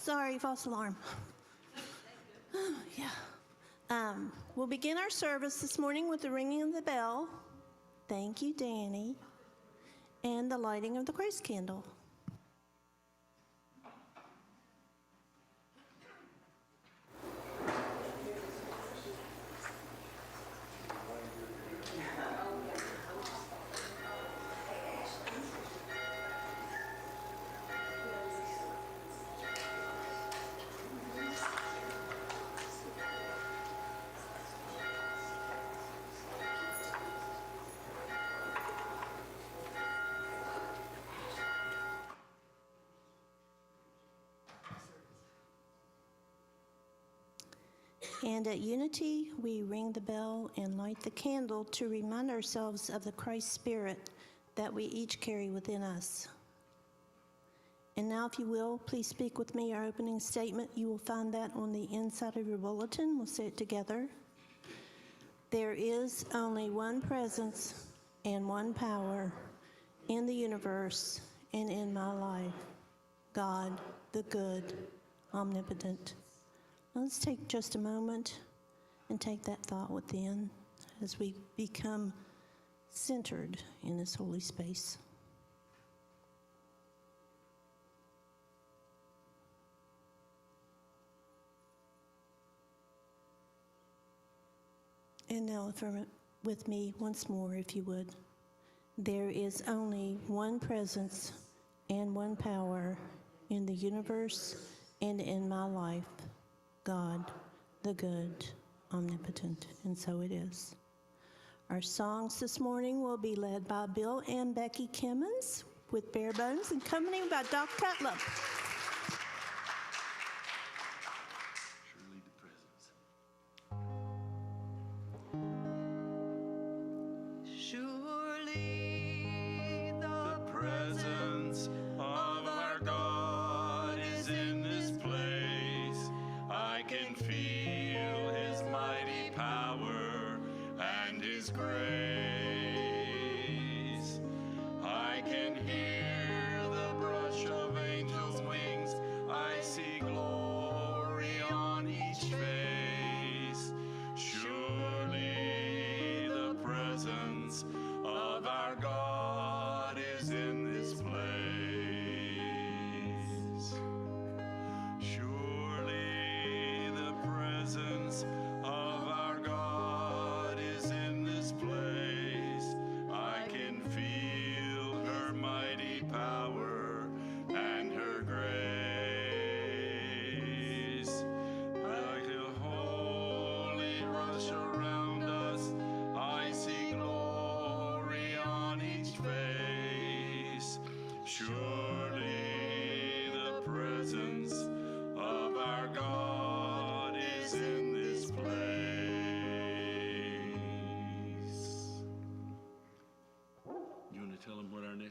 sorry, false alarm. Yeah. We'll begin our service this morning with the ringing of the bell. Thank you, Danny. And the lighting of the Christ candle. And at Unity, we ring the bell and light the candle to remind ourselves of the Christ Spirit that we each carry within us. And now, if you will, please speak with me our opening statement. You will find that on the inside of your bulletin. We'll say it together. There is only one presence and one power in the universe and in my life, God, the good, omnipotent. Let's take just a moment and take that thought within as we become centered in this holy space. And now affirm it with me once more, if you would. There is only one presence and one power in the universe and in my life, God, the good, omnipotent, and so it is. Our songs this morning will be led by Bill and Becky Kimmons with Bare Bones, and accompanied by Doc Cutler.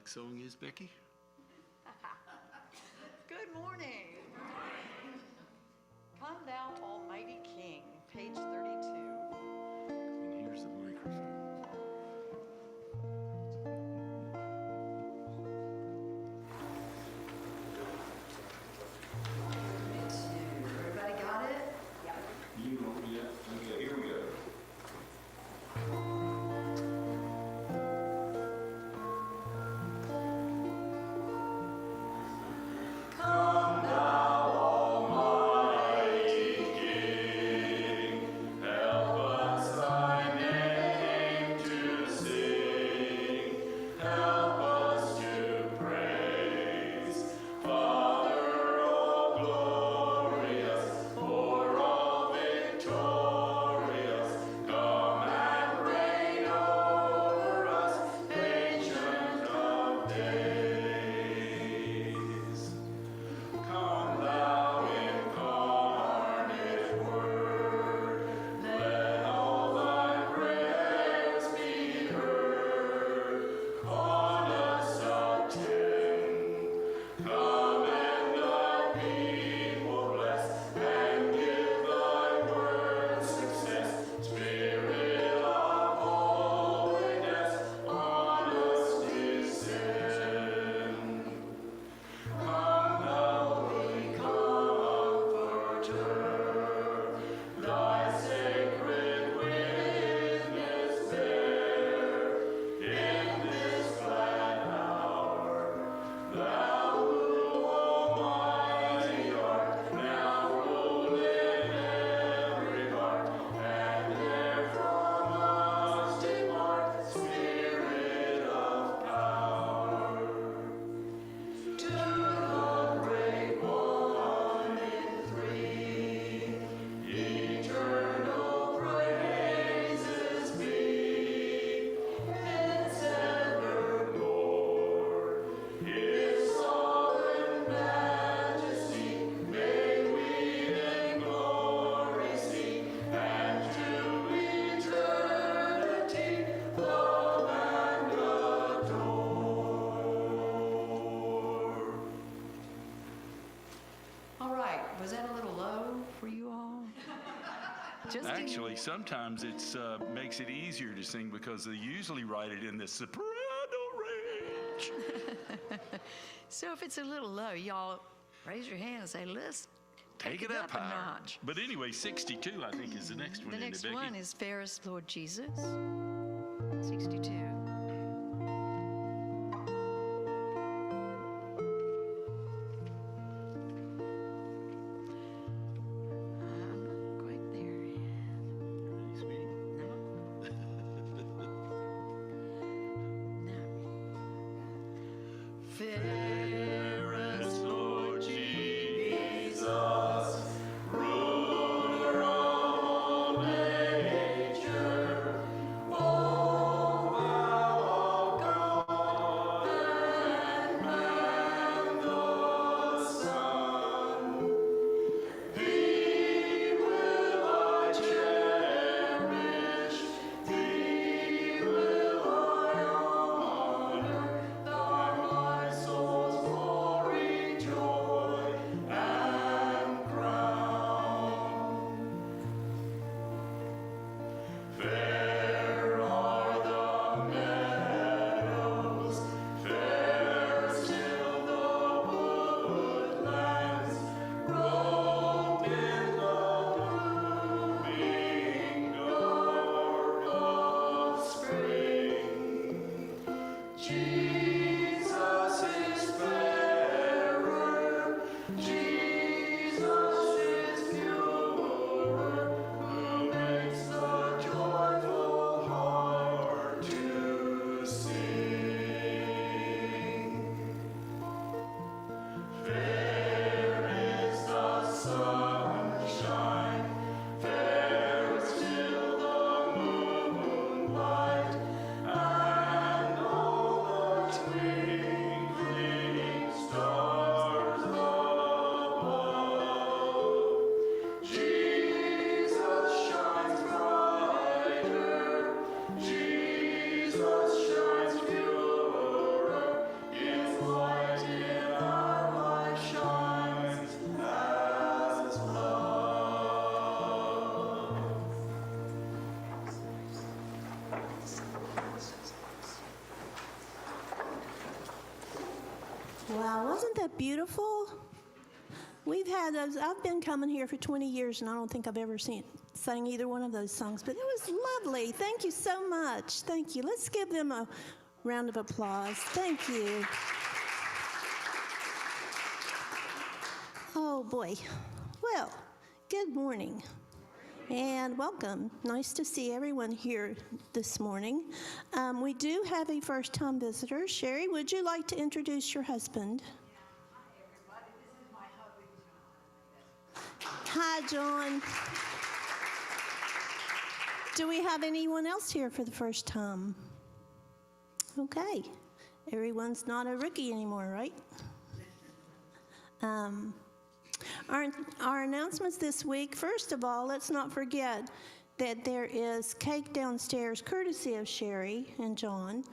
Song is, Becky? Good morning. Come thou almighty King, page 32. And here's the microphone. Everybody got it? Yep. Okay, here we go. right. Was that a little low for you all? Just in- Actually, sometimes it's makes it easier to sing because they usually write it in the soprano range. So if it's a little low, y'all raise your hand and say, let's Take it up a higher. notch. But anyway, 62, I think, is the next one. The isn't it, next Becky? one is Fairest Lord Jesus, 62. I'm not quite there yet. Ready, sweetie? No. Fairest Lord Jesus, ruler of all nature, Wow, wasn't that beautiful? We've had those. I've been coming here for 20 years, and I don't think I've ever sang either one of those songs, but it was lovely. Thank you so much. Thank you. Let's give them a round of applause. Thank you. Oh, boy. Well, good morning and welcome. Nice to see everyone here this morning. We do have a first-time visitor. Sherry, would you like to introduce your husband? Hi, John. Do we have anyone else here for the first time? Okay. Everyone's not a rookie anymore, right? Our announcements this week, first of all, let's not forget that there is cake downstairs courtesy of Sherry and John,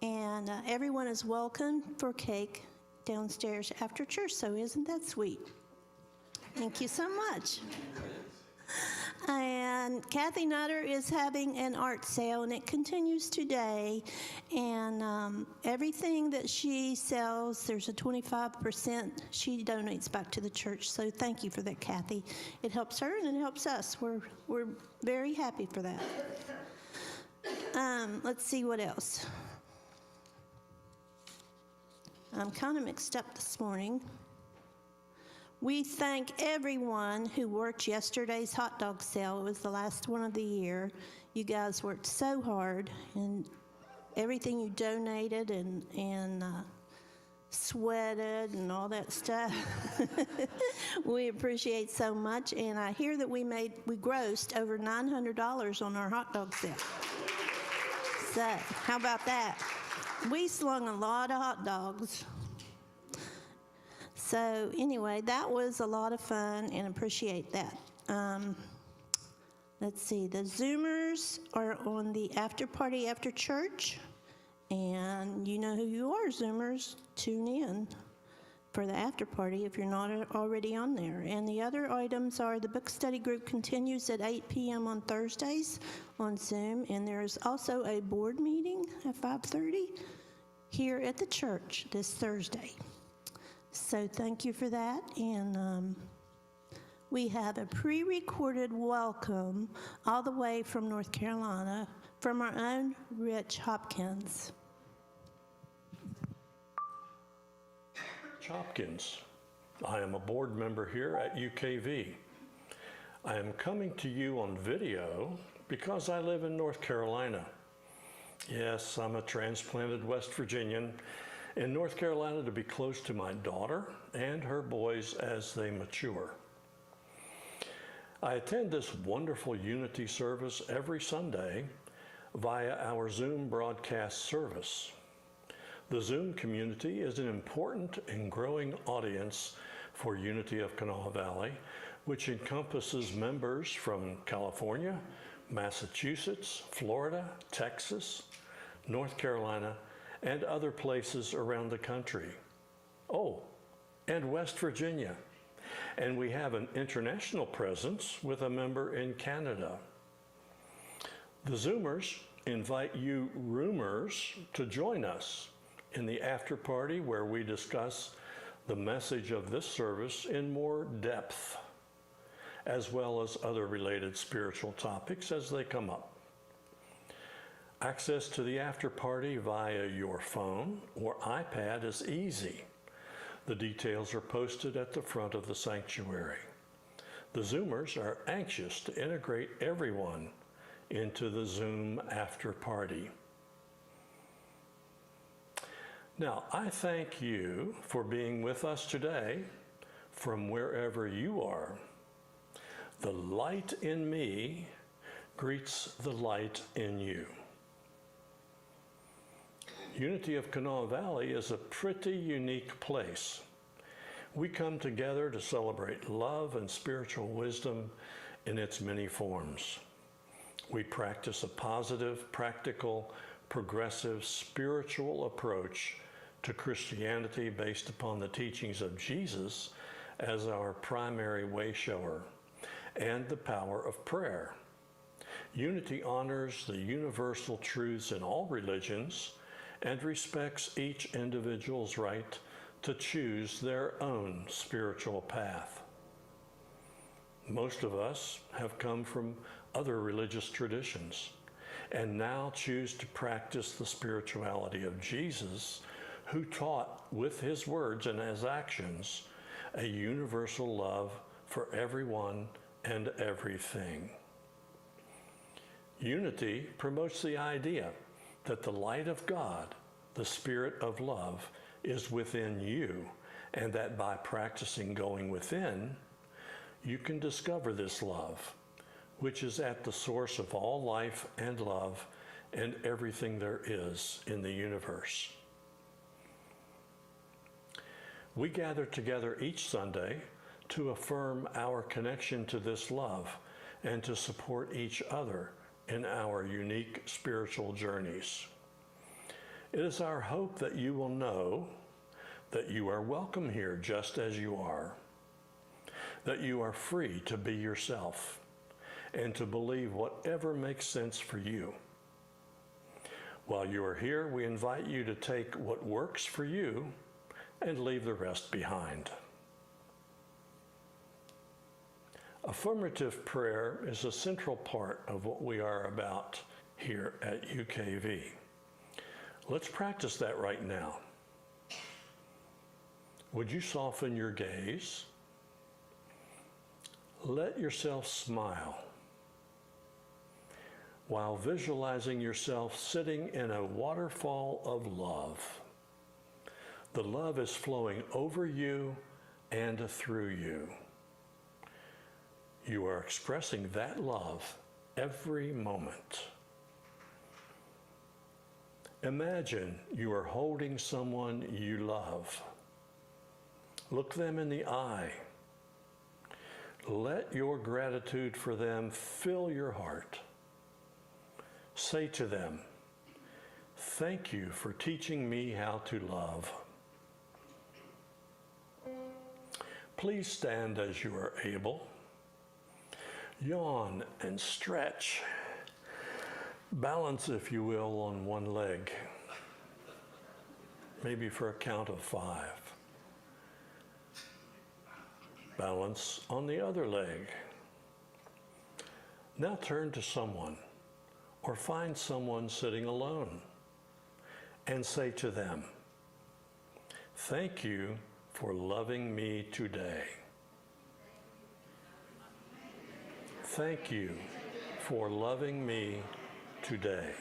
and everyone is welcome for cake downstairs after church, so isn't that sweet? Thank you so much. And Kathy Nutter is having an art sale, and it continues today. And everything that she sells, there's a 25% she donates back to the church. So thank you for that, Kathy. It helps her and it helps us. We're very happy for that. Let's see what else. I'm kind of mixed up this morning. We thank everyone who worked yesterday's hot dog sale. It was the last one of the year. You guys worked so hard, and everything you donated and sweated and all that stuff. We appreciate so much, and I hear that we grossed over $900 on our hot dog sale. So how about that? We slung a lot of hot dogs. So anyway, that was a lot of fun and appreciate that. Let's see, the Zoomers are on the after party after church, and you know who you are, Zoomers. Tune in. for the after party if you're not already on there. And the other items are the book study group continues at 8 p.m. on Thursdays on Zoom, and there's also a board meeting at 5:30 here at the church this Thursday. So thank you for that, and we have a pre-recorded welcome all the way from North Carolina from our own Rich Hopkins. Hopkins. I am a board member here at UKV. I am coming to you on video because I live in North Carolina. Yes, I'm a transplanted West Virginian in North Carolina to be close to my daughter and her boys as they mature. I attend this wonderful Unity service every Sunday via our Zoom broadcast service. The Zoom community is an important and growing audience for Unity of Kanawha Valley, which encompasses members from California, Massachusetts, Florida, Texas, North Carolina, and other places around the country. Oh, and West Virginia. And we have an international presence with a member in Canada. The Zoomers invite you Roomers to join us in the after party where we discuss the message of this service in more depth, as well as other related spiritual topics as they come up. Access to the after party via your phone or iPad is easy. The details are posted at the front of the sanctuary. The Zoomers are anxious to integrate everyone into the Zoom after party. Now, I thank you for being with us today from wherever you are. The light in me greets the light in you. Unity of Kanawha Valley is a pretty unique place. We come together to celebrate love and spiritual wisdom in its many forms. We practice a positive, practical, progressive, spiritual approach to Christianity based upon the teachings of Jesus as our primary way shower and the power of prayer. Unity honors the universal truths in all religions and respects each individual's right to choose their own spiritual path. Most of us have come from other religious traditions and now choose to practice the spirituality of Jesus, who taught with his words and his actions a universal love for everyone and everything. Unity promotes the idea that the light of God, the Spirit of love, is within you, and that by practicing going within, you can discover this love, which is at the source of all life and love and everything there is in the universe. We gather together each Sunday to affirm our connection to this love and to support each other in our unique spiritual journeys. It is our hope that you will know that you are welcome here just as you are, that you are free to be yourself and to believe whatever makes sense for you. While you are here, we invite you to take what works for you and leave the rest behind. Affirmative prayer is a central part of what we are about here at UKV. Let's practice that right now. Would you soften your gaze? Let yourself smile while visualizing yourself sitting in a waterfall of love. The love is flowing over you and through you. You are expressing that love every moment. Imagine you are holding someone you love. Look them in the eye. Let your gratitude for them fill your heart. Say to them, "Thank you for teaching me how to love." please stand as you are able. Yawn and stretch. Balance, if you will, on one leg. Maybe for a count of 5. Balance on the other leg. Now turn to someone or find someone sitting alone and say to them, "Thank you for loving me today. Thank you for loving me today."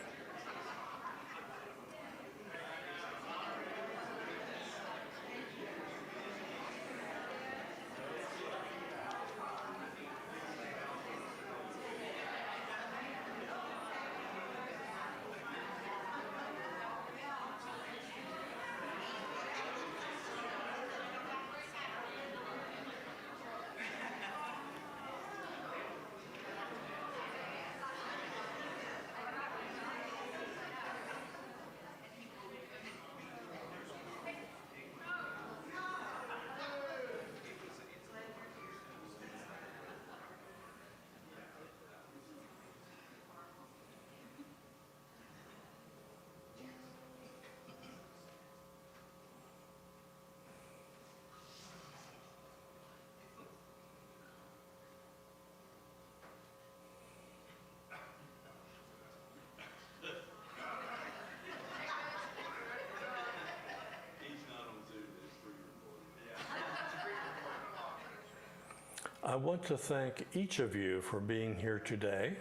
I want to thank each of you for being here today.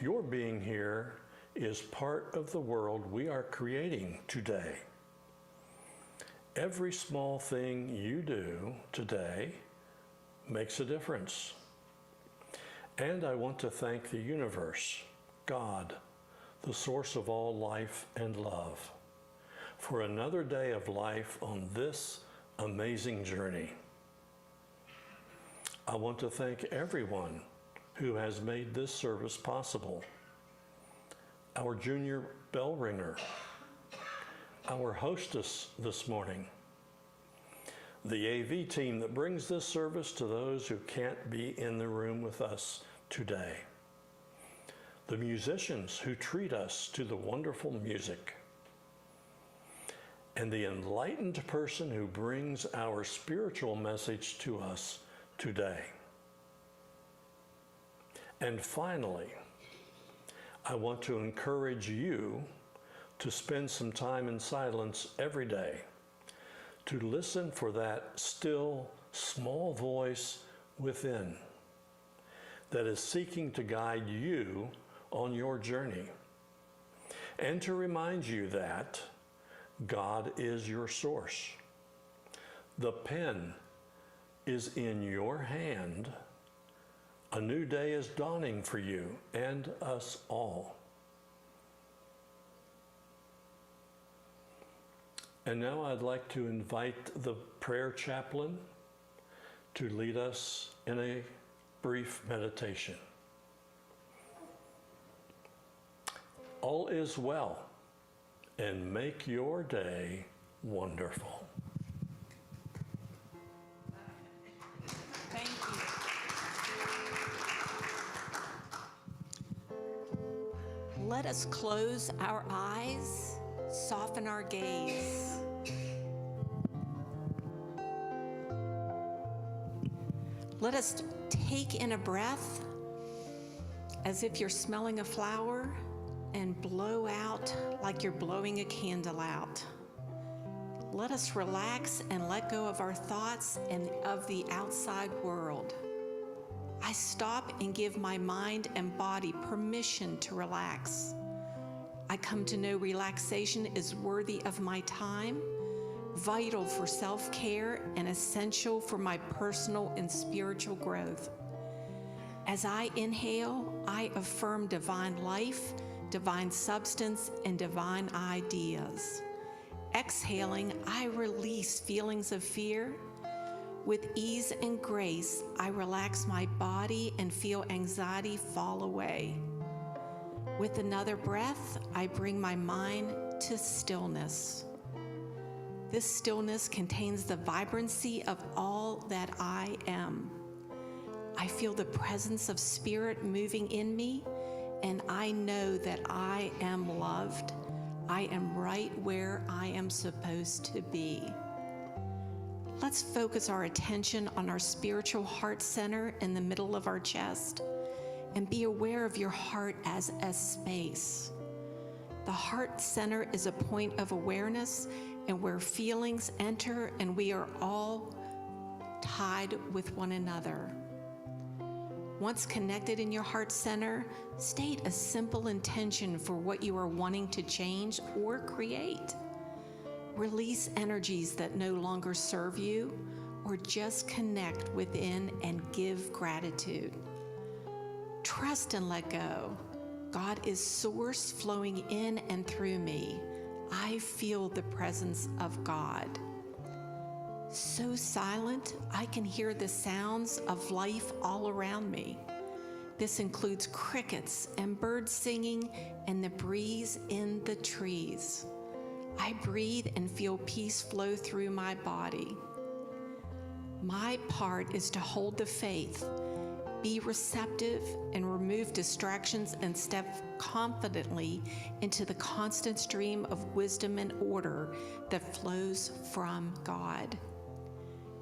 Your being here is part of the world we are creating today. Every small thing you do today makes a difference. And I want to thank the universe, God, the source of all life and love, for another day of life on this amazing journey. I want to thank everyone who has made this service possible. Our junior bell ringer, our hostess this morning, the AV team that brings this service to those who can't be in the room with us today, the musicians who treat us to the wonderful music, and the enlightened person who brings our spiritual message to us today. And finally, I want to encourage you to spend some time in silence every day to listen for that still, small voice within that is seeking to guide you on your journey, and to remind you that God is your source. The pen is in your hand. A new day is dawning for you and us all. And now I'd like to invite the prayer chaplain to lead us in a brief meditation. All is well, and make your day wonderful. Thank you. Let us close our eyes, soften our gaze. Let us take in a breath as if you're smelling a flower, and blow out like you're blowing a candle out. Let us relax and let go of our thoughts and of the outside world. I stop and give my mind and body permission to relax. I come to know relaxation is worthy of my time, vital for self-care, and essential for my personal and spiritual growth. As I inhale, I affirm divine life, divine substance, and divine ideas. Exhaling, I release feelings of fear. With ease and grace, I relax my body and feel anxiety fall away. With another breath, I bring my mind to stillness. This stillness contains the vibrancy of all that I am. I feel the presence of Spirit moving in me, and I know that I am loved. I am right where I am supposed to be. Let's focus our attention on our spiritual heart center in the middle of our chest and be aware of your heart as a space. The heart center is a point of awareness and where feelings enter, and we are all tied with one another. Once connected in your heart center, state a simple intention for what you are wanting to change or create. Release energies that no longer serve you, or just connect within and give gratitude. Trust and let go. God is source flowing in and through me. I feel the presence of God. So silent, I can hear the sounds of life all around me. This includes crickets and birds singing and the breeze in the trees. I breathe and feel peace flow through my body. My part is to hold the faith, be receptive, and remove distractions and step confidently into the constant stream of wisdom and order that flows from God.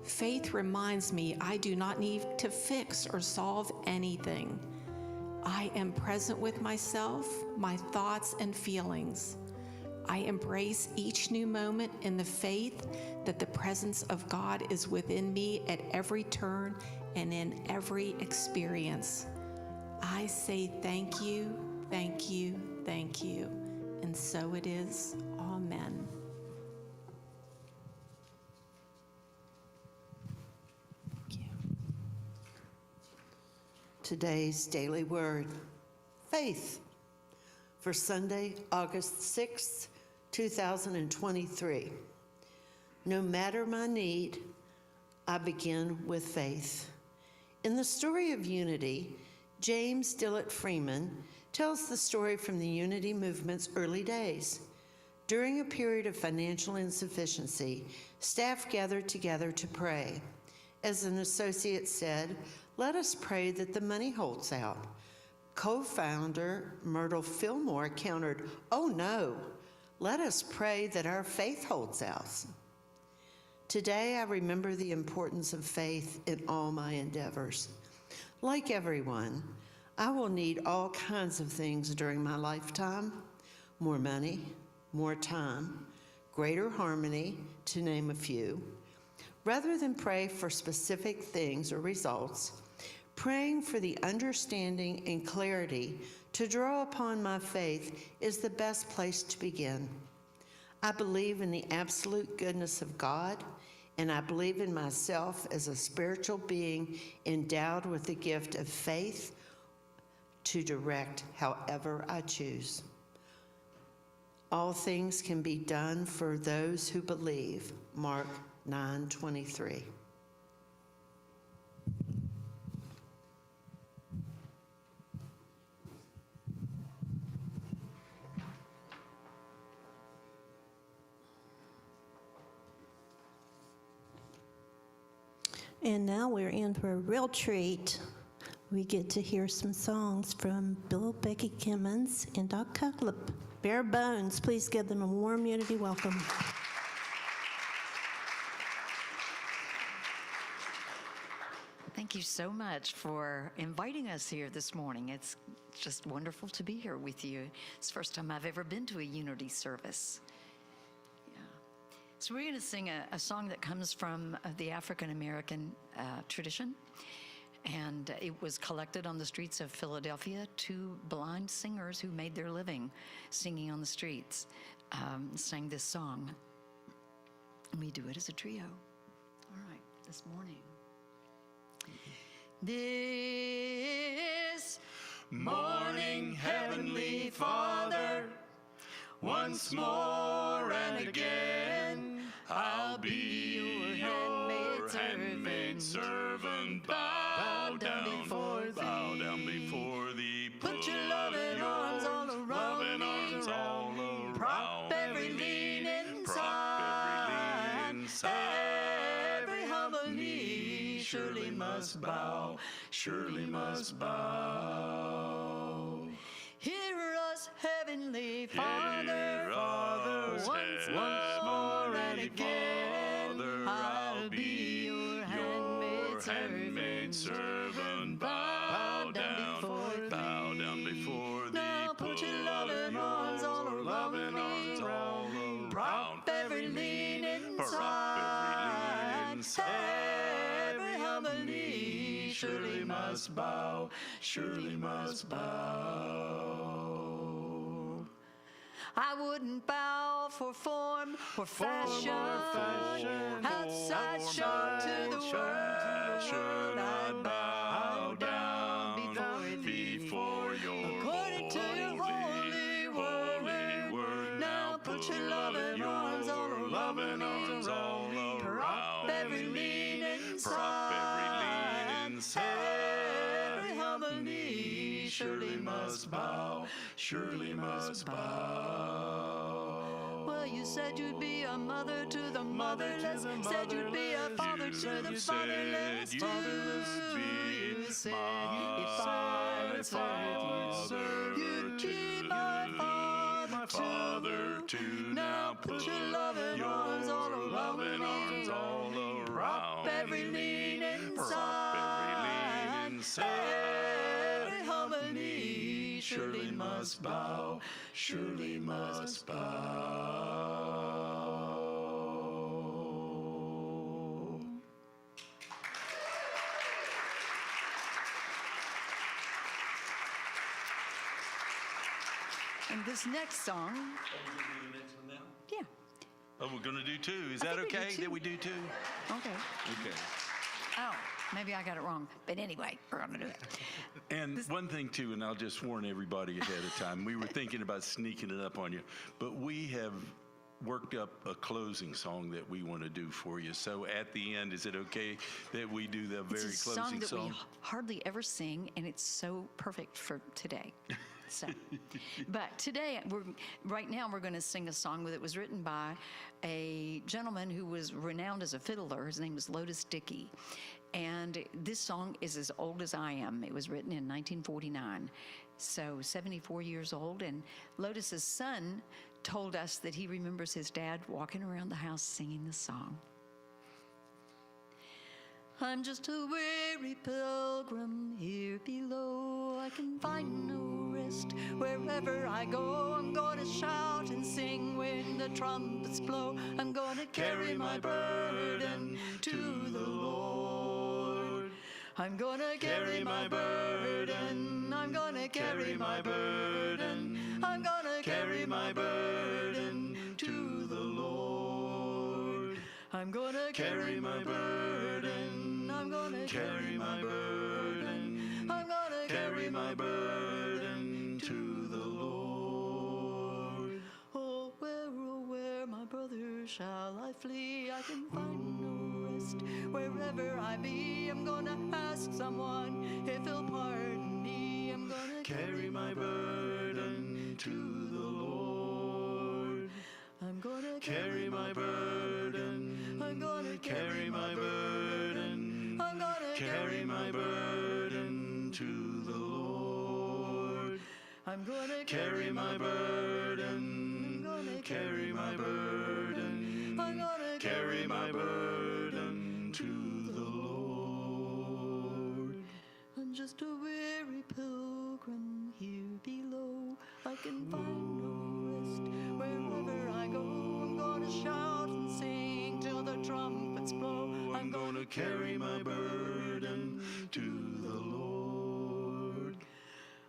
Faith reminds me I do not need to fix or solve anything. I am present with myself, my thoughts and feelings. I embrace each new moment in the faith that the presence of God is within me at every turn and in every experience. I say thank you, thank you, thank you. And so it is. Amen. Thank you. Today's daily word, faith, for Sunday, August 6th, 2023. No matter my need, I begin with faith. In the story of unity, James Dillett Freeman tells the story from the unity movement's early days. During a period of financial insufficiency, staff gathered together to pray. As an associate said, "Let us pray that the money holds out." Co-founder Myrtle Fillmore countered, "Oh no, let us pray that our faith holds out." Today, I remember the importance of faith in all my endeavors. Like everyone, I will need all kinds of things during my lifetime: more money, more time, greater harmony, to name a few. Rather than pray for specific things or results, praying for the understanding and clarity to draw upon my faith is the best place to begin. I believe in the absolute goodness of God, and I believe in myself as a spiritual being endowed with the gift of faith to direct however I choose. All things can be done for those who believe. Mark 9:23. And now we're in for a real treat. We get to hear some songs from Bill Becky Kimmons and Doc Cutlip. Bare Bones, please give them a warm unity welcome. Thank you so much for inviting us here this morning. It's just wonderful to be here with you. It's the first time I've ever been to a unity service. So we're going to sing a song that comes from the African American tradition, and it was collected on the streets of Philadelphia. Two blind singers who made their living singing on the streets sang this song. We do it as a trio. All right, this morning. This Morning, Heavenly Father, once more and again, I'll be your handmaid servant. Bow down before thee. Put your loving arms all around me. Prop every leaning side. Every humble knee surely must bow, surely must bow. Hear us, Heavenly Father, Father, once more and again. Father, I'll be your handmaid servant. Bow down before thee. Now put your loving arms all around me. Prop every lean inside. Every humble knee surely must bow, surely must bow. I wouldn't bow for form or fashion, outside show to the world. I'd bow down before your according to your holy word. Now put your loving arms all around me. Prop every lean inside. Every humble knee surely must bow, surely must bow. Well, you said you'd be a mother to the motherless, said you'd be a father to the fatherless, too. You said if I would serve you, you'd be my father too. Now put your loving arms all around me. Prop every lean inside. Every humble knee surely must bow, surely must bow. And this next song, yeah, Oh, we're going to do two. Is I that think we do okay two. that we do two? okay. Okay. Oh, maybe I got it wrong. But anyway, we're going to do it. And one thing, too, and I'll just warn everybody ahead of time, we were thinking about sneaking it up on you, but we have worked up a closing song that we want to do for you. So at the end, is it okay that we do the very It's a closing song that song? we hardly ever sing, and it's so perfect for today. So, but today, right now, we're going to sing a song that was written by a gentleman who was renowned as a fiddler. His name was Lotus Dickey. And this song is as old as I am. It was written in 1949, so 74 years old. And Lotus's son told us that he remembers his dad walking around the house singing this song. I'm just a weary pilgrim here below. I can find no rest wherever I go. I'm gonna shout and sing when the trumpets blow. I'm gonna carry my burden to the Lord. I'm gonna carry my burden. I'm gonna carry my burden. I'm gonna carry my burden to the Lord. I'm gonna carry my burden. I'm gonna carry my burden. I'm gonna carry my burden to the Lord. Oh, where, my brother, shall I flee? I can find no rest wherever I be. I'm gonna ask someone if he'll pardon me. I'm gonna carry my burden to the Lord. I'm gonna carry my burden. I'm gonna carry my burden. I'm gonna carry my burden to the Lord. I'm gonna carry my burden. I'm gonna carry my burden. I'm gonna carry my burden to the Lord. I'm just a weary pilgrim here below. I can find no rest wherever I go. I'm gonna shout and sing till the trumpets blow. I'm gonna carry my burden to the Lord.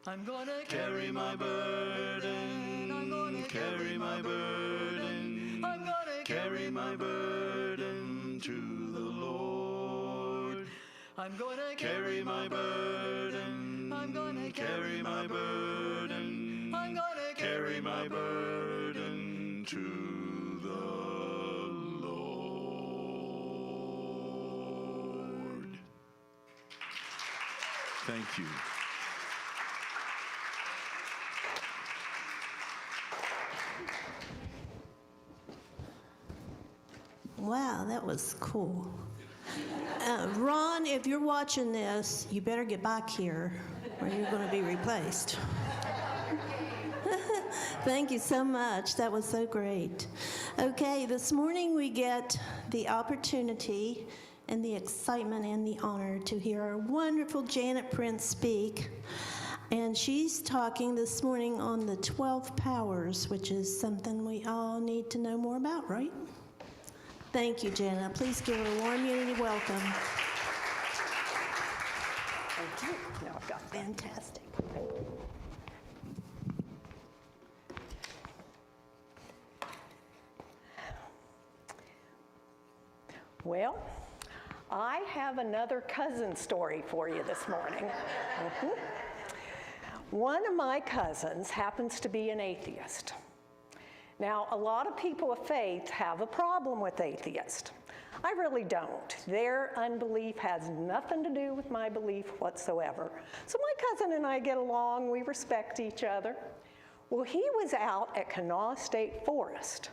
I'm gonna carry my burden. I'm gonna carry my burden. I'm gonna carry my burden to the Lord. I'm gonna carry my burden. I'm gonna carry my burden. I'm gonna carry my burden to the Lord. Thank you. Well, Wow, that was cool. Ron, if you're watching this, you better get back here or you're going to be replaced. Thank you so much. That was so great. Okay, this morning we get the opportunity and the excitement and the honor to hear our wonderful Janet Prince speak. And she's talking this morning on the 12 powers, which is something we all need to know more about, right? Thank you, Janet. Please give her a warm unity welcome. Thank you. Now I've got that. Fantastic. Well, I have another cousin story for you this morning. One of my cousins happens to be an atheist. Now, a lot of people of faith have a problem with atheists. I really don't. Their unbelief has nothing to do with my belief whatsoever. So my cousin and I get along, we respect each other. Well, he was out at Kanawha State Forest,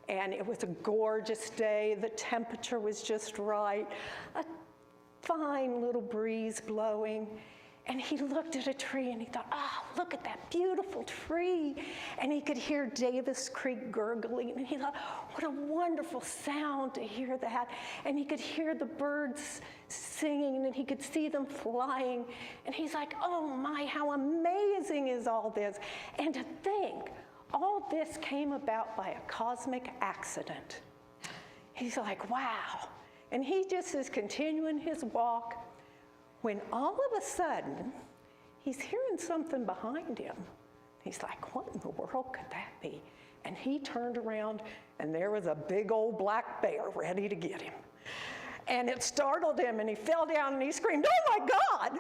and it was a gorgeous day. The temperature was just right, a fine little breeze blowing. And he looked at a tree and he thought, oh, look at that beautiful tree. And he could hear Davis Creek gurgling. And he thought, what a wonderful sound to hear that. And he could hear the birds singing and he could see them flying. And he's like, oh my, how amazing is all this? And to think, all this came about by a cosmic accident. He's like, wow. And he just is continuing his walk, when all of a sudden, he's hearing something behind him. He's like, what in the world could that be? And he turned around, and there was a big old black bear ready to get him. And it startled him, and he fell down, and he screamed, oh my God!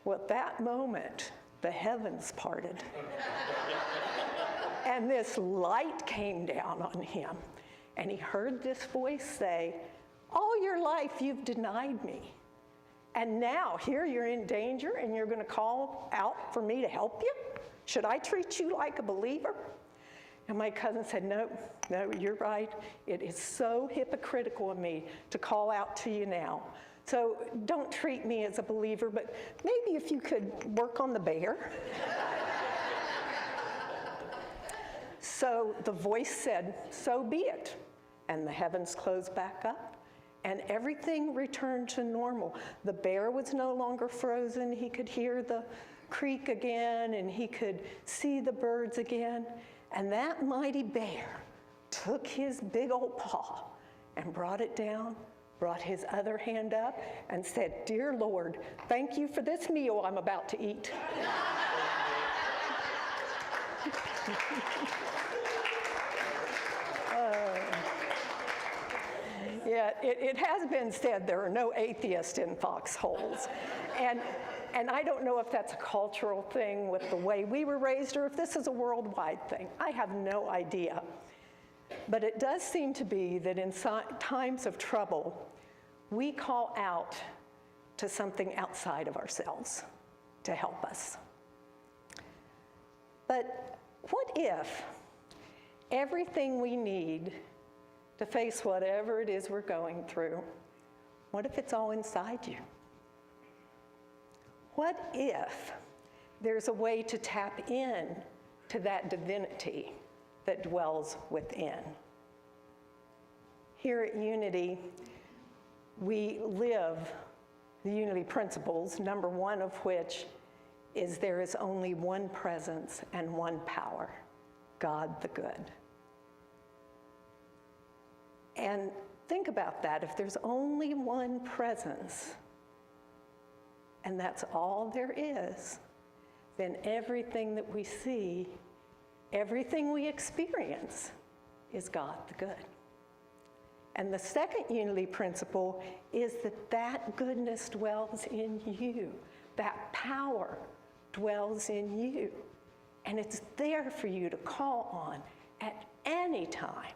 Well, at that moment, the heavens parted. And this light came down on him, and he heard this voice say, all your life you've denied me. And now, here you're in danger and you're going to call out for me to help you? Should I treat you like a believer? And my cousin said, no, you're right. It is so hypocritical of me to call out to you now. So don't treat me as a believer, but maybe if you could work on the bear. So the voice said, so be it. And the heavens closed back up. And everything returned to normal. The bear was no longer frozen. He could hear the creek again, and he could see the birds again. And that mighty bear took his big old paw and brought it down, brought his other hand up, and said, dear Lord, thank you for this meal I'm about to eat. Yeah, it has been said there are no atheists in foxholes. And I don't know if that's a cultural thing with the way we were raised or if this is a worldwide thing. I have no idea. But it does seem to be that in times of trouble, we call out to something outside of ourselves to help us. But what if everything we need to face whatever it is we're going through, what if it's all inside you? What if there's a way to tap in to that divinity that dwells within? Here at Unity, we live the Unity principles, number one of which is there is only one presence and one power, God the good. And think about that. If there's only one presence, and that's all there is, then everything that we see, everything we experience is God the good. And the second unity principle is that that goodness dwells in you. That power dwells in you. And it's there for you to call on at any time.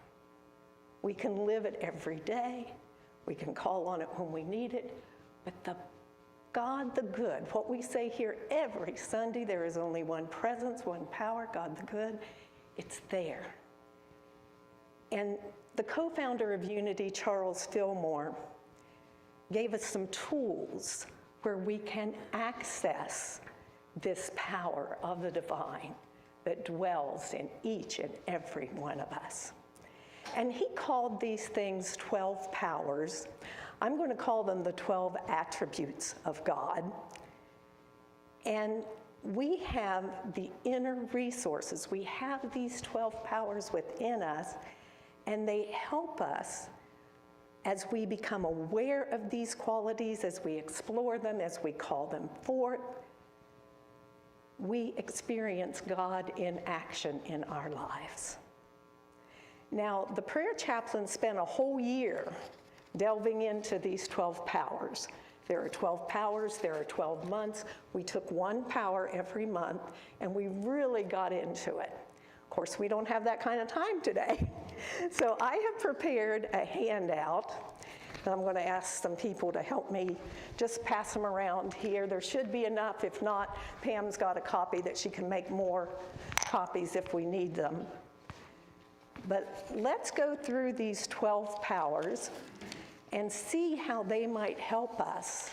We can live it every day. We can call on it when we need it. But the God the good, what we say here every Sunday, there is only one presence, one power, God the good, it's there. And the co-founder of Unity, Charles Fillmore, gave us some tools where we can access this power of the divine that dwells in each and every one of us. And he called these things 12 powers. I'm going to call them the 12 attributes of God. And we have the inner resources. We have these 12 powers within us, and they help us as we become aware of these qualities, as we explore them, as we call them forth. We experience God in action in our lives. Now, the prayer chaplain spent a whole year delving into these 12 powers. There are 12 powers, there are 12 months. We took one power every month, and we really got into it. Of course, we don't have that kind of time today. So I have prepared a handout, and I'm going to ask some people to help me just pass them around here. There should be enough. If not, Pam's got a copy that she can make more copies if we need them. But let's go through these 12 powers and see how they might help us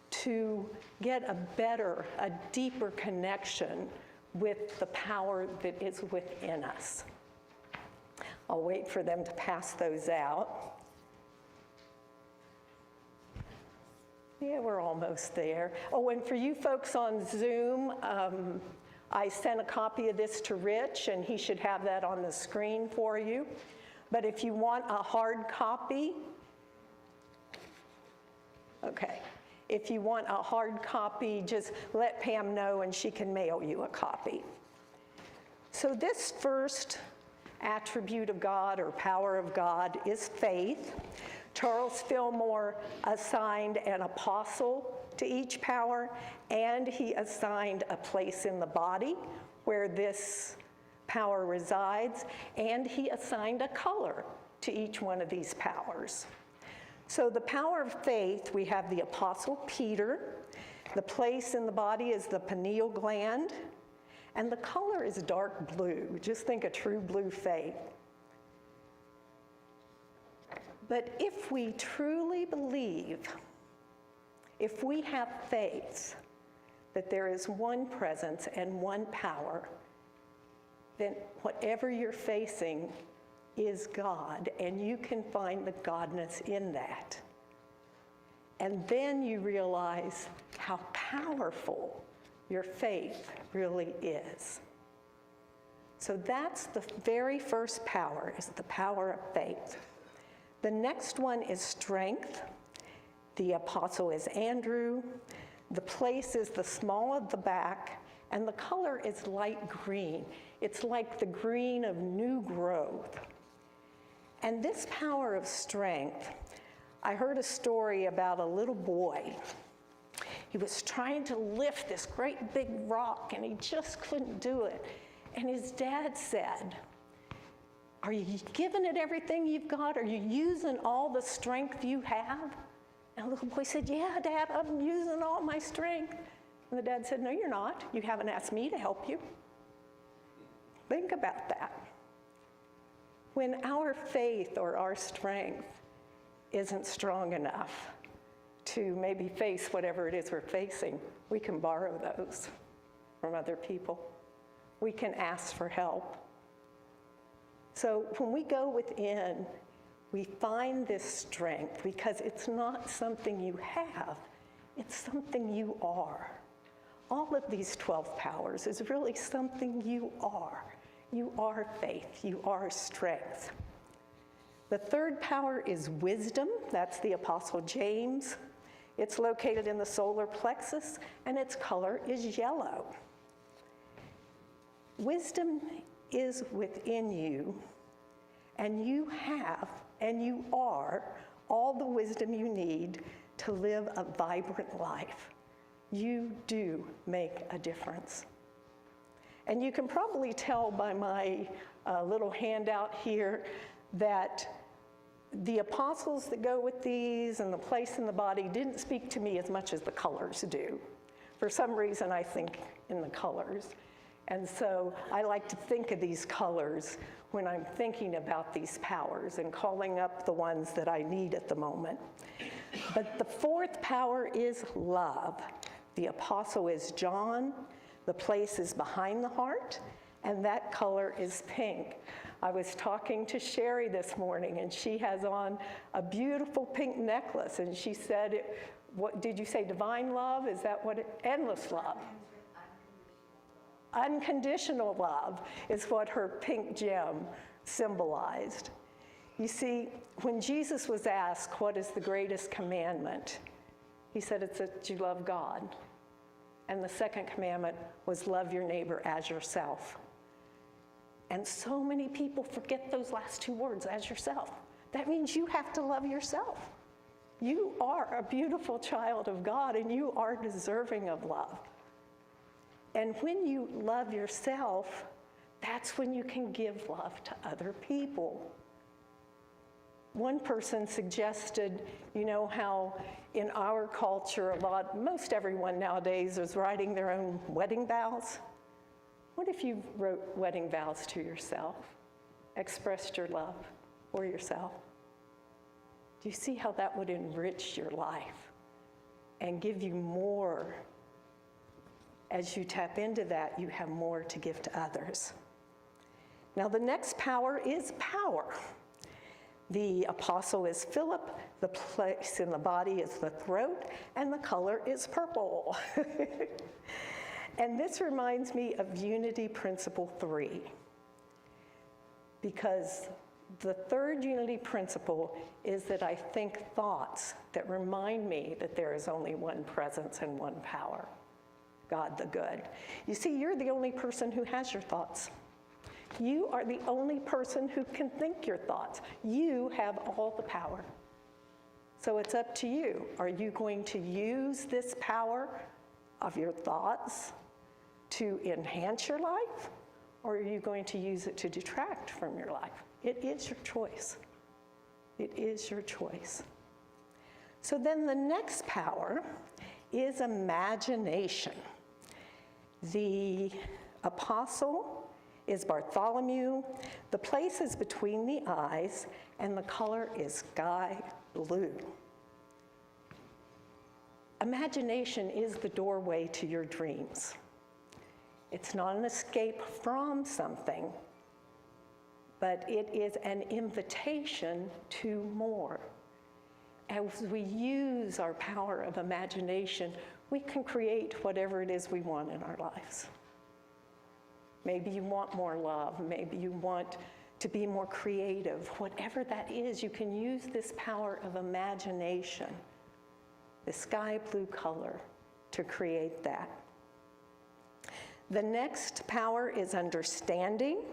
to get a better, a deeper connection with the power that is within us. I'll wait for them to pass those out. Yeah, we're almost there. Oh, and for you folks on Zoom, I sent a copy of this to Rich, and he should have that on the screen for you. But if you want a hard copy, okay. If you want a hard copy, just let Pam know and she can mail you a copy. So this first attribute of God or power of God is faith. Charles Fillmore assigned an apostle to each power, and he assigned a place in the body where this power resides, and he assigned a color to each one of these powers. So the power of faith, we have the Apostle Peter. The place in the body is the pineal gland, and the color is dark blue. Just think a true blue faith. But if we truly believe, if we have faith that there is one presence and one power, then whatever you're facing is God, and you can find the godness in that. And then you realize how powerful your faith really is. So that's the very first power, is the power of faith. The next one is strength. The apostle is Andrew. The place is the small of the back, and the color is light green. It's like the green of new growth. And this power of strength, I heard a story about a little boy. He was trying to lift this great big rock, and he just couldn't do it. And his dad said, "Are you giving it everything you've got? Are you using all the strength you have?" And the little boy said, "Yeah, Dad, I'm using all my strength." And the dad said, "No, you're not. You haven't asked me to help you." Think about that. When our faith or our strength isn't strong enough to maybe face whatever it is we're facing, we can borrow those from other people. We can ask for help. So when we go within, we find this strength because it's not something you have, it's something you are. All of these 12 powers is really something you are. You are faith, you are strength. The third power is wisdom. That's the Apostle James. It's located in the solar plexus, and its color is yellow. Wisdom is within you, and you have and you are all the wisdom you need to live a vibrant life. You do make a difference. And you can probably tell by my little handout here that the apostles that go with these and the place in the body didn't speak to me as much as the colors do. For some reason, I think in the colors. And so I like to think of these colors when I'm thinking about these powers and calling up the ones that I need at the moment. But the fourth power is love. The apostle is John. The place is behind the heart, and that color is pink. I was talking to Sherry this morning, and she has on a beautiful pink necklace, and she said, what did you say, divine love? Is that what endless love? Unconditional love is what her pink gem symbolized. You see, when Jesus was asked, what is the greatest commandment? He said it's that you love God. And the second commandment was love your neighbor as yourself. And so many people forget those last two words, as yourself. That means you have to love yourself. You are a beautiful child of God, and you are deserving of love. And when you love yourself, that's when you can give love to other people. One person suggested, you know how in our culture most everyone nowadays is writing their own wedding vows? What if you wrote wedding vows to yourself, expressed your love for yourself? Do you see how that would enrich your life and give you more? As you tap into that, you have more to give to others. Now, the next power is power. The apostle is Philip, the place in the body is the throat, and the color is purple. And this reminds me of Unity Principle 3, because the third unity principle is that I think thoughts that remind me that there is only one presence and one power, God the good. You see, you're the only person who has your thoughts. You are the only person who can think your thoughts. You have all the power. So it's up to you. Are you going to use this power of your thoughts to enhance your life, or are you going to use it to detract from your life? It is your choice. It is your choice. So then the next power is imagination. The apostle is Bartholomew. The place is between the eyes, and the color is sky blue. Imagination is the doorway to your dreams. It's not an escape from something, but it is an invitation to more. As we use our power of imagination, we can create whatever it is we want in our lives. Maybe you want more love. Maybe you want to be more creative. Whatever that is, you can use this power of imagination, the sky blue color, to create that. The next power is understanding,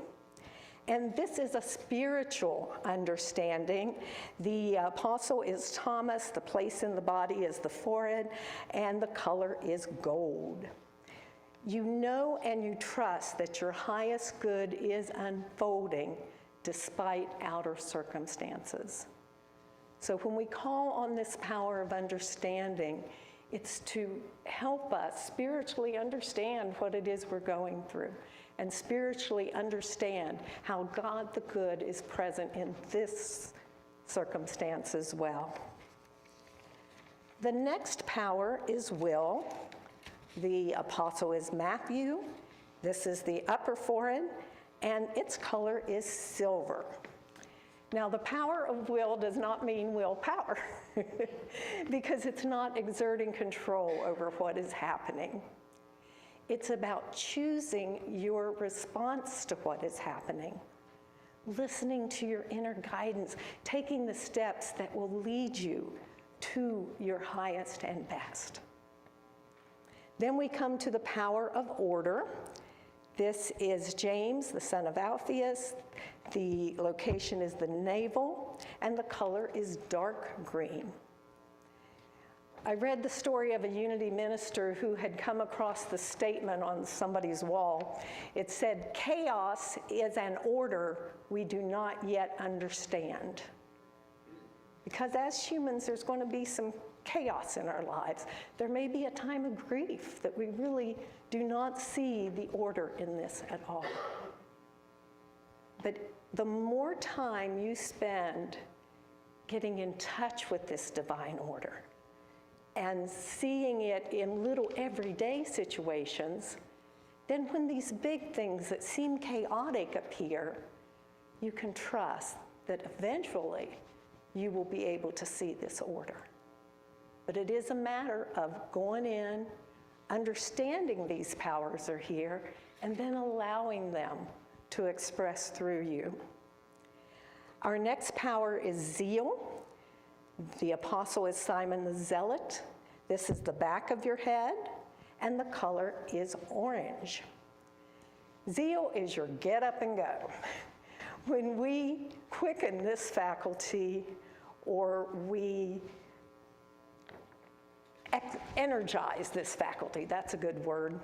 and this is a spiritual understanding. The apostle is Thomas, the place in the body is the forehead, and the color is gold. You know and you trust that your highest good is unfolding despite outer circumstances. So when we call on this power of understanding, it's to help us spiritually understand what it is we're going through, and spiritually understand how God the good is present in this circumstance as well. The next power is will. The apostle is Matthew. This is the upper forehead, and its color is silver. Now, the power of will does not mean willpower, because it's not exerting control over what is happening. It's about choosing your response to what is happening, listening to your inner guidance, taking the steps that will lead you to your highest and best. Then we come to the power of order. This is James, the son of Alphaeus. The location is the navel, and the color is dark green. I read the story of a Unity minister who had come across the statement on somebody's wall. It said, "Chaos is an order we do not yet understand." Because as humans, there's going to be some chaos in our lives. There may be a time of grief that we really do not see the order in this at all. But the more time you spend getting in touch with this divine order and seeing it in little everyday situations, then when these big things that seem chaotic appear, you can trust that eventually you will be able to see this order. But it is a matter of going in, understanding these powers are here, and then allowing them to express through you. Our next power is zeal. The apostle is Simon the Zealot. This is the back of your head, and the color is orange. Zeal is your get up and go. When we quicken this faculty, or we energize this faculty, that's a good word,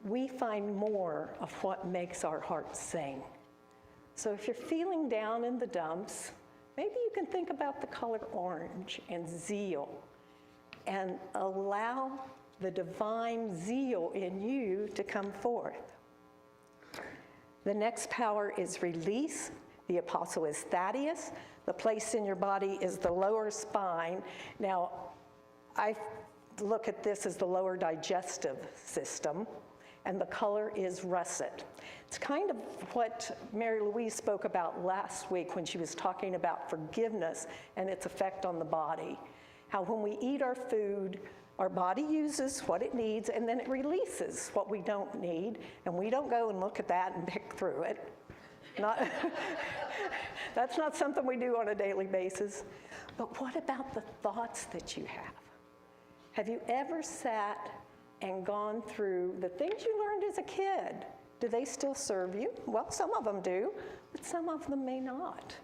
we find more of what makes our hearts sing. So if you're feeling down in the dumps, maybe you can think about the color orange and zeal and allow the divine zeal in you to come forth. The next power is release. The apostle is Thaddeus. The place in your body is the lower spine. Now, I look at this as the lower digestive system, and the color is russet. It's kind of what Mary Louise spoke about last week when she was talking about forgiveness and its effect on the body. How when we eat our food, our body uses what it needs, and then it releases what we don't need, and we don't go and look at that and pick through it. That's not something we do on a daily basis. But what about the thoughts that you have? Have you ever sat and gone through the things you learned as a kid? Do they still serve you? Well, some of them do, but some of them may not.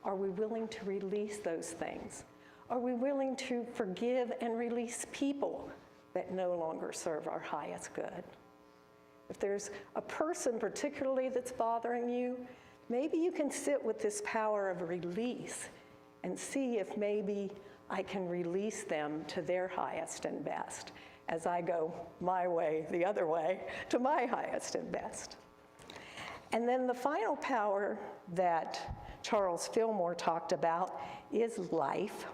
Are we willing to release those things? Are we willing to forgive and release people that no longer serve our highest good? If there's a person particularly that's bothering you, maybe you can sit with this power of release and see if maybe I can release them to their highest and best as I go my way, the other way, to my highest and best. And then the final power that Charles Fillmore talked about is life.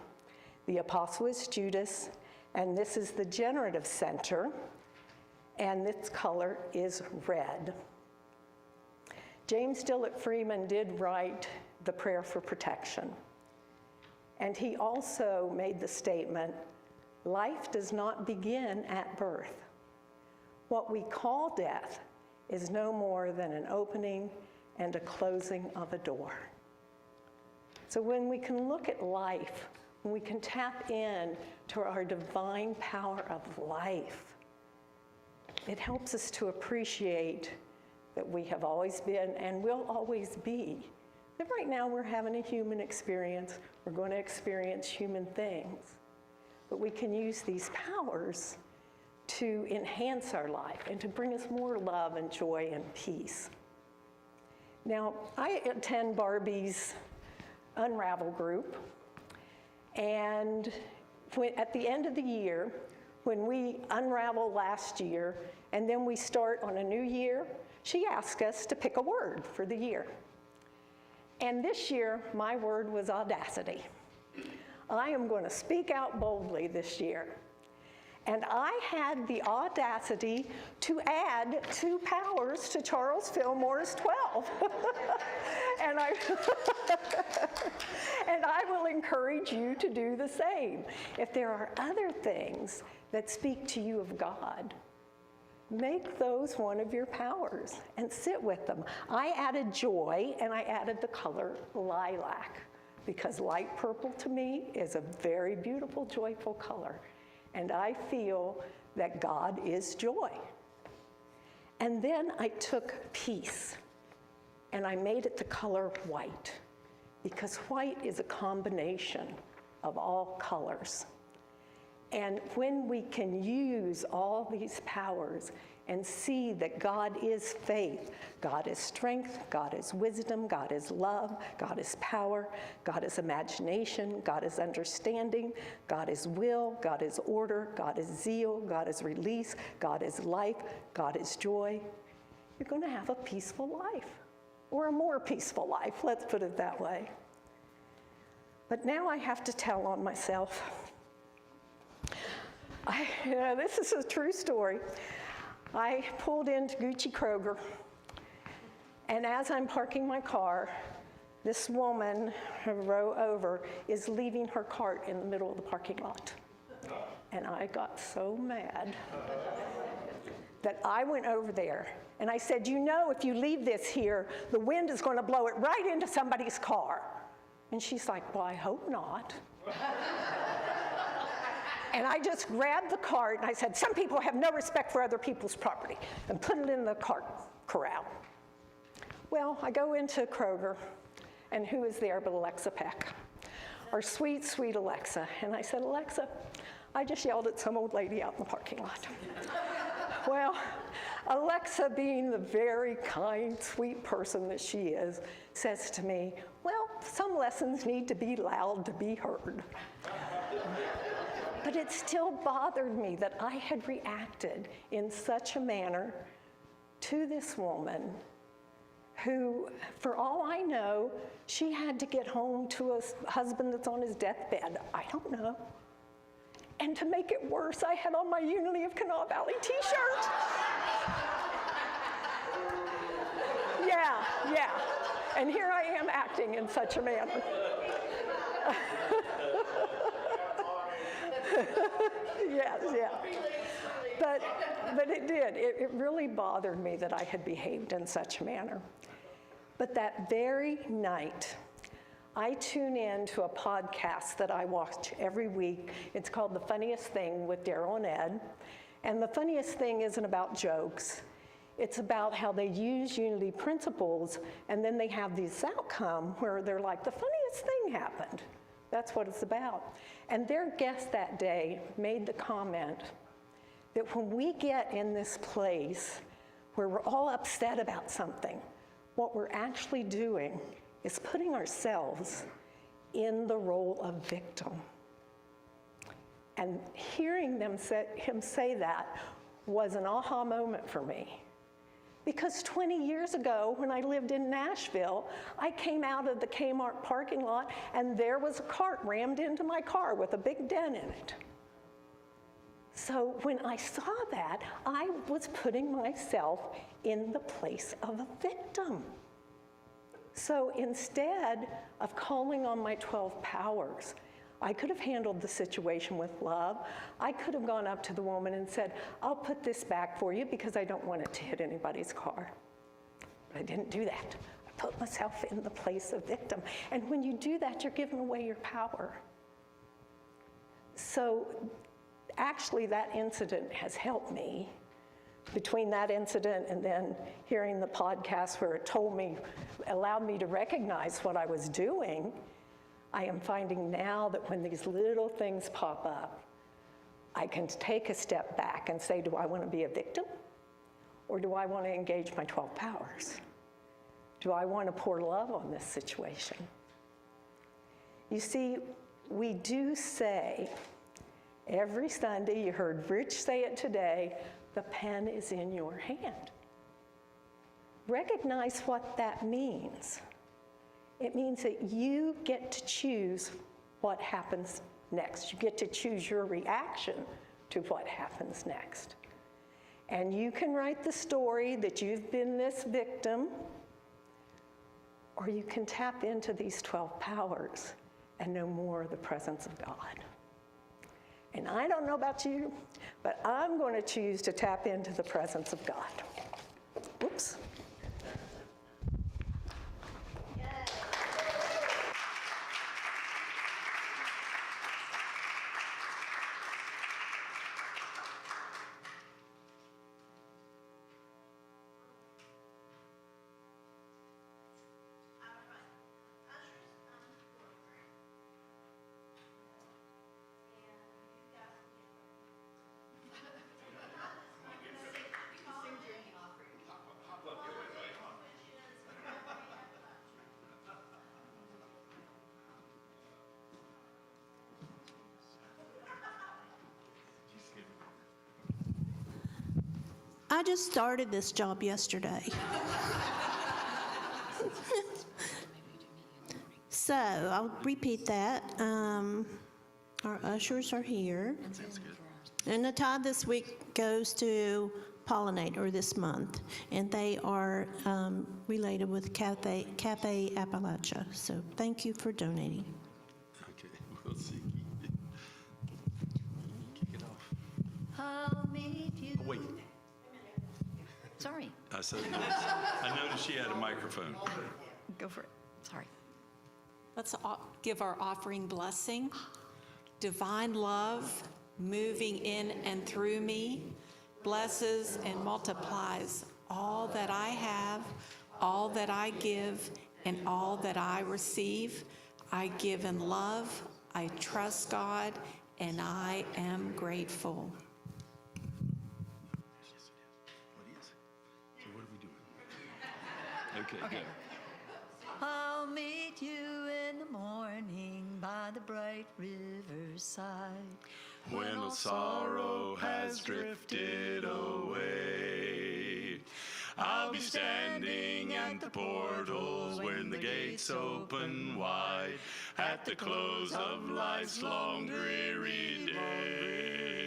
The apostle is Judas, and this is the generative center, and its color is red. James Dillett Freeman did write the prayer for protection, and he also made the statement, life does not begin at birth. What we call death is no more than an opening and a closing of a door. So when we can look at life, when we can tap in to our divine power of life, it helps us to appreciate that we have always been and will always be. That right now we're having a human experience, we're going to experience human things, but we can use these powers to enhance our life and to bring us more love and joy and peace. Now, I attend Barbie's Unravel group, and at the end of the year, when we unravel last year, and then we start on a new year, she asked us to pick a word for the year. And this year, my word was audacity. I am going to speak out boldly this year. And I had the audacity to add 2 powers to Charles Fillmore's 12. and I will encourage you to do the same. If there are other things that speak to you of God, make those one of your powers and sit with them. I added joy, and I added the color lilac, because light purple to me is a very beautiful, joyful color. And I feel that God is joy. And then I took peace, and I made it the color white, because white is a combination of all colors. And when we can use all these powers and see that God is faith, God is strength, God is wisdom, God is love, God is power, God is imagination, God is understanding, God is will, God is order, God is zeal, God is release, God is life, God is joy, you're going to have a peaceful life, or a more peaceful life, let's put it that way. But now I have to tell on myself. This is a true story. I pulled into Gucci Kroger, and as I'm parking my car, this woman, a row over, is leaving her cart in the middle of the parking lot. And I got so mad that I went over there and I said, you know, if you leave this here, the wind is going to blow it right into somebody's car. And she's like, well, I hope not. And I just grabbed the cart and I said, some people have no respect for other people's property, and put it in the cart corral. Well, I go into Kroger, and who is there but Alexa Peck, our sweet, sweet Alexa. And I said, Alexa, I just yelled at some old lady out in the parking lot. Well, Alexa, being the very kind, sweet person that she is, says to me, well, some lessons need to be loud to be heard. But it still bothered me that I had reacted in such a manner to this woman who, for all I know, she had to get home to a husband that's on his deathbed. I don't know. And to make it worse, I had on my Unity of Kanawha Valley t-shirt. Yeah. And here I am acting in such a manner. Yes. But it did. It really bothered me that I had behaved in such a manner. But that very night, I tune in to a podcast that I watch every week. It's called The Funniest Thing with Daryl and Ed. And the funniest thing isn't about jokes. It's about how they use Unity principles, and then they have this outcome where they're like, the funniest thing happened. That's what it's about. And their guest that day made the comment that when we get in this place where we're all upset about something, what we're actually doing is putting ourselves in the role of victim. And hearing him say that was an aha moment for me. Because 20 years ago, when I lived in Nashville, I came out of the Kmart parking lot and there was a cart rammed into my car with a big dent in it. So when I saw that, I was putting myself in the place of a victim. So instead of calling on my 12 powers, I could have handled the situation with love. I could have gone up to the woman and said, I'll put this back for you because I don't want it to hit anybody's car. But I didn't do that. I put myself in the place of victim. And when you do that, you're giving away your power. So actually, that incident has helped me. Between that incident and then hearing the podcast where it allowed me to recognize what I was doing, I am finding now that when these little things pop up, I can take a step back and say, do I want to be a victim? Or do I want to engage my 12 powers? Do I want to pour love on this situation? You see, we do say, every Sunday, you heard Rich say it today, the pen is in your hand. Recognize what that means. It means that you get to choose what happens next. You get to choose your reaction to what happens next. And you can write the story that you've been this victim, or you can tap into these 12 powers and know more of the presence of God. And I don't know about you, but I'm going to choose to tap into the presence of God. Whoops. I just started this job yesterday. So I'll repeat that. Our ushers are here. And the tithe this week goes to Pollinate, or this month, and they are related with Cafe Appalachia. So thank you for donating. Okay, we'll see. Kick it off. I'll meet you. Oh, wait. Sorry, I noticed she had a microphone. go for it. Sorry. Let's give our offering blessing. Divine love moving in and through me blesses and multiplies all that I have, all that I give, and all that I receive. I give in love, I trust God, and I am grateful. What is it? So what are we doing? Okay, Okay. I'll meet you in the morning by the bright riverside. When all sorrow has drifted away, I'll be standing at the portals when the gates open wide, at the close of life's long dreary day.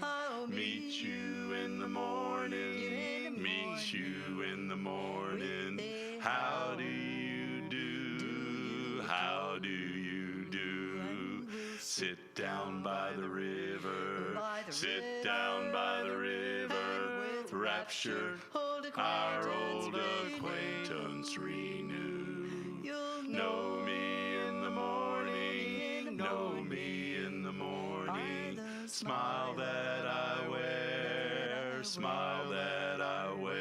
I'll Meet you in the morning, meet you in the morning. How do you do? How do you do? Sit down by the river, sit down by the river, rapture, our old acquaintance renew. Know me in the morning, know me in the morning, smile that I wear, smile that I wear.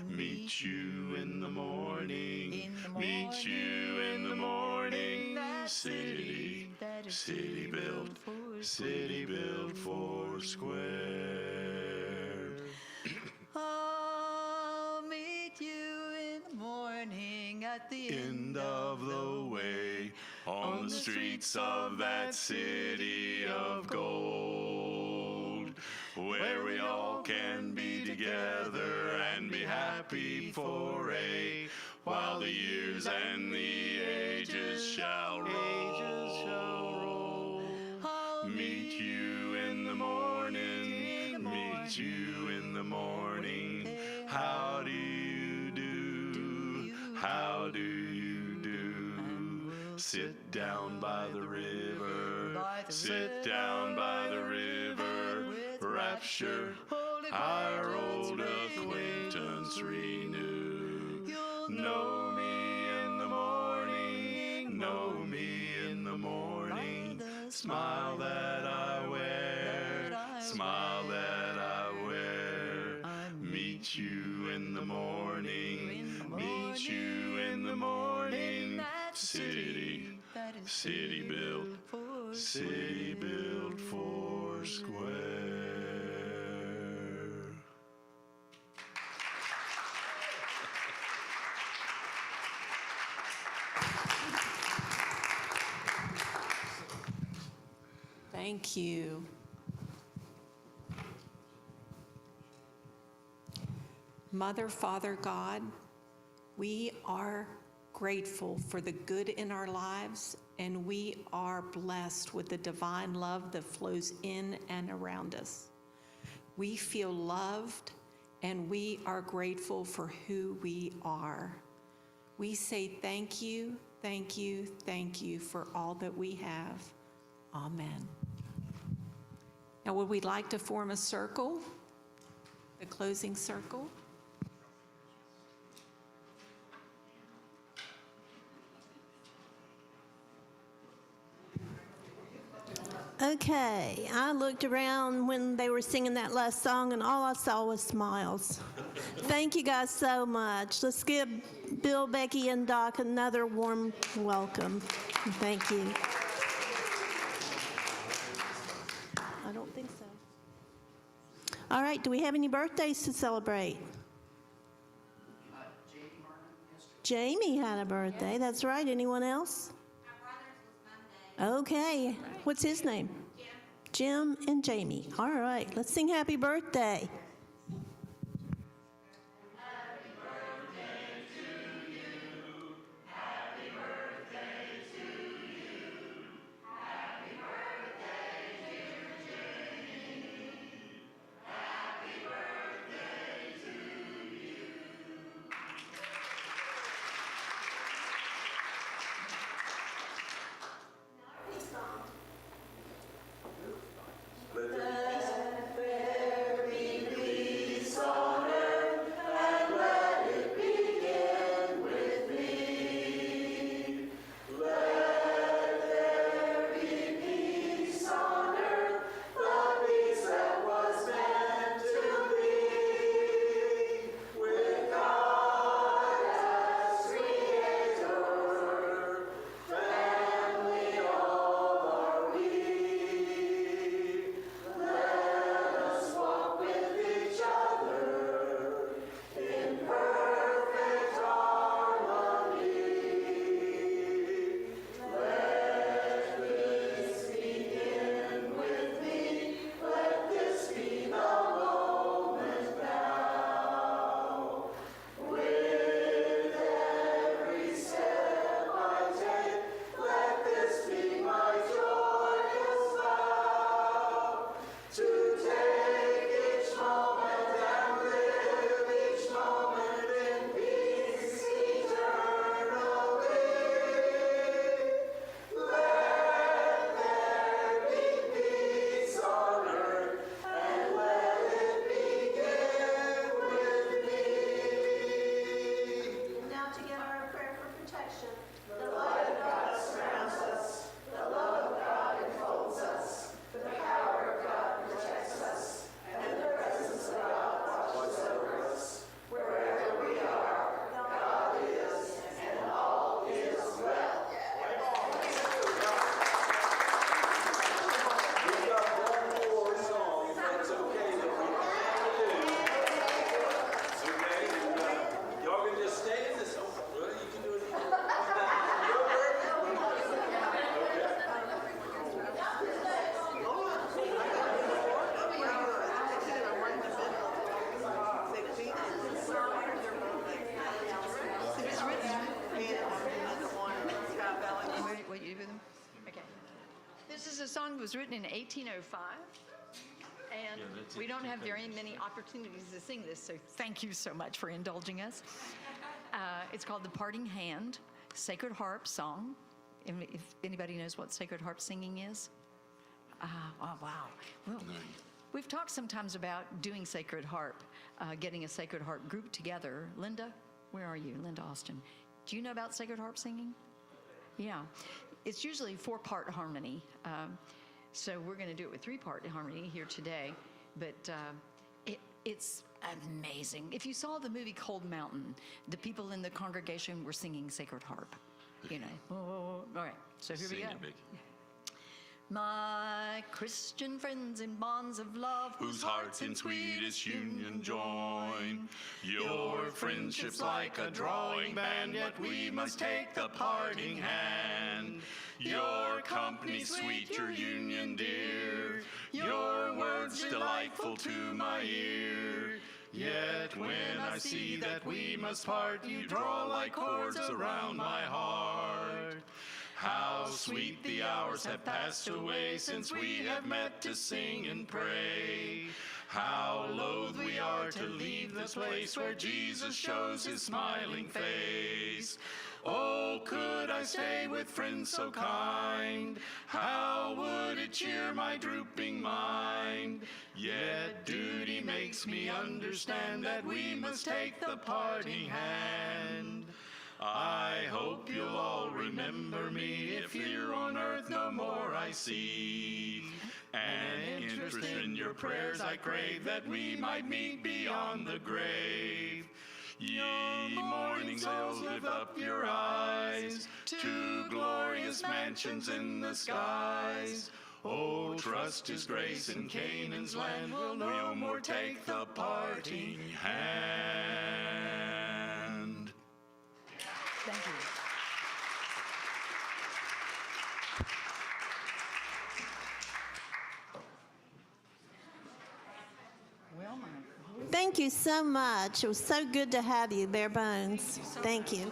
Meet you in the morning, meet you in the morning, city built four square. I'll meet you in the morning at the End of the way, on the streets of that city of gold, where we all can be together and be happy for a while the years and the ages shall roll. Meet you in the morning, meet you in the morning. How do you do? How do you do? Sit down by the river, sit down by the river, rapture, our old acquaintance renew. Know me in the morning, know me in the morning, smile that I wear, smile that I wear. Meet you in the morning, meet you in the morning, city built four square. Thank you. Mother, Father, God, we are grateful for the good in our lives, and we are blessed with the divine love that flows in and around us. We feel loved, and we are grateful for who we are. We say thank you, thank you, thank you for all that we have. Amen. Now, would we like to form a circle, the closing circle? Okay, I looked around when they were singing that last song, and all I saw was smiles. Thank you guys so much. Let's give Bill, Becky, and Doc another warm welcome. Thank you. I don't think so. All right, do we have any birthdays to celebrate? Jamie had a birthday, that's right. Anyone else? Okay, what's his name? Jim, and Jamie. All right, let's sing happy birthday. This is a song that was written in 1805, and we don't have very many opportunities to sing this, so thank you so much for indulging us. It's called The Parting Hand, Sacred Harp Song. If anybody knows what sacred harp singing is? Oh, wow. Well, we've talked sometimes about doing sacred harp, getting a sacred harp group together. Linda, where are you? Linda Austin. Do you know about sacred harp singing? Yeah. It's usually 4-part harmony. So we're going to do it with 3-part harmony here today. But it's amazing. If you saw the movie Cold Mountain, the people in the congregation were singing sacred harp. You know. Oh, all right. So here we go. My Christian friends in bonds of love, whose hearts in sweetest union join. Your friendship's like a drawing band, yet we must take the parting hand. Your company sweet, your union dear, your words delightful to my ear. Yet when I see that we must part, you draw like cords around my heart. How sweet the hours have passed away since we have met to sing and pray. How loath we are to leave this place where Jesus shows his smiling face. Oh, could I stay with friends so kind? How would it cheer my drooping mind? Yet duty makes me understand that we must take the parting hand. I hope you'll all remember me if here on earth no more I see. And interest in your prayers I crave, that we might meet beyond the grave. Ye morning souls, lift up your eyes to glorious mansions in the skies. Oh, trust his grace in Canaan's land, we'll no more take the parting hand. Thank you. Thank you so much. It was so good to have you, Bare Bones. Thank you.